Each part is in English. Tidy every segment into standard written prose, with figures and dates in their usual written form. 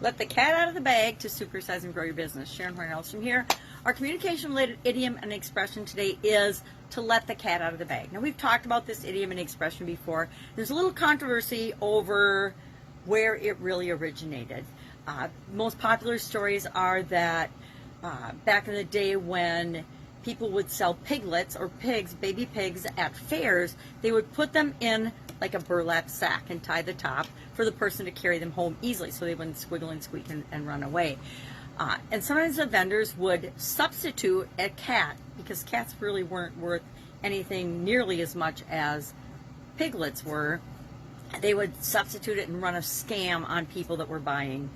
Let the cat out of the bag to supersize and grow your business. Sharon Horne-Ellstrom here. Our communication-related idiom and expression today is to let the cat out of the bag. Now, we've talked about this idiom and expression before. There's a little controversy over where it really originated. Most popular stories are that back in the day when people would sell piglets or pigs, baby pigs at fairs, they would put them in like a burlap sack and tie the top for the person to carry them home easily so they wouldn't squiggle and squeak and run away. And sometimes the vendors would substitute a cat, because cats really weren't worth anything nearly as much as piglets were. They would substitute it and run a scam on people that were buying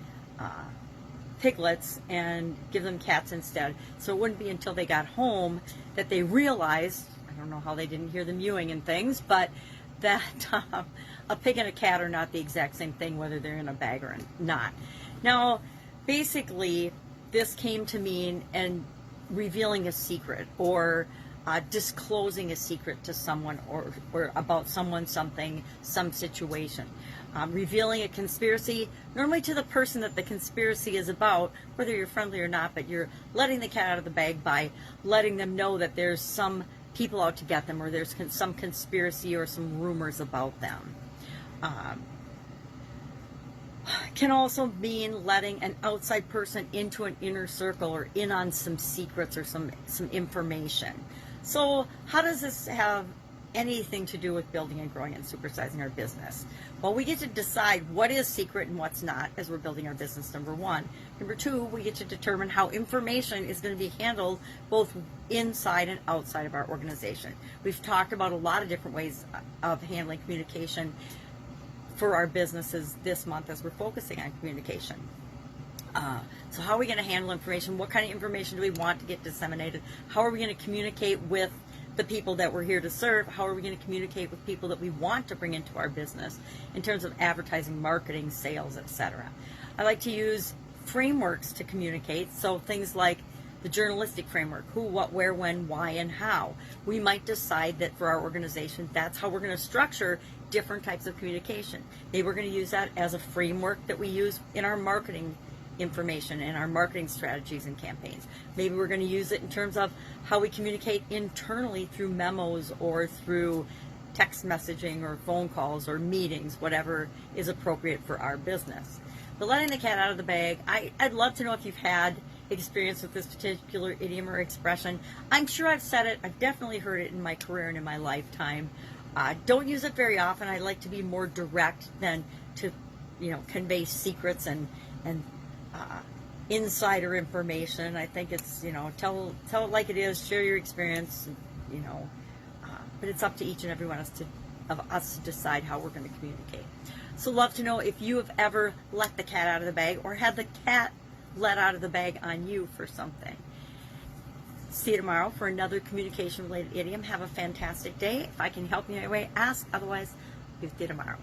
piglets and give them cats instead. So it wouldn't be until they got home that they realized, I don't know how they didn't hear the mewing and things, but that a pig and a cat are not the exact same thing, whether they're in a bag or not. Now, basically, this came to mean and revealing a secret or disclosing a secret to someone or about someone, something, some situation. Revealing a conspiracy, normally to the person that the conspiracy is about, whether you're friendly or not, but you're letting the cat out of the bag by letting them know that there's some people out to get them, or there's some conspiracy or some rumors about them. Can also mean letting an outside person into an inner circle or in on some secrets or some information. So how does this have anything to do with building and growing and supersizing our business? Well, we get to decide what is secret and what's not as we're building our business, number one. Number two, we get to determine how information is going to be handled both inside and outside of our organization. We've talked about a lot of different ways of handling communication for our businesses this month as we're focusing on communication. So how are we going to handle information? What kind of information do we want to get disseminated? How are we going to communicate with the people that we're here to serve? How are we going to communicate with people that we want to bring into our business in terms of advertising, marketing, sales, etc.? I like to use frameworks to communicate, so things like the journalistic framework: who, what, where, when, why, and how. We might decide that for our organization, that's how we're going to structure different types of communication. Maybe we're going to use that as a framework that we use in our marketing information and our marketing strategies and campaigns. Maybe we're going to use it in terms of how we communicate internally through memos or through text messaging or phone calls or meetings, whatever is appropriate for our business. But letting the cat out of the bag, I'd love to know if you've had experience with this particular idiom or expression. I'm sure I've said it. I've definitely heard it in my career and in my lifetime. Don't use it very often. I like to be more direct than to, convey secrets and insider information. I think it's, tell it like it is, share your experience, but it's up to each and every one of us to decide how we're going to communicate. So love to know if you have ever let the cat out of the bag or had the cat let out of the bag on you for something. See you tomorrow for another communication related idiom. Have a fantastic day. If I can help you in any way, ask. Otherwise, we'll see you tomorrow.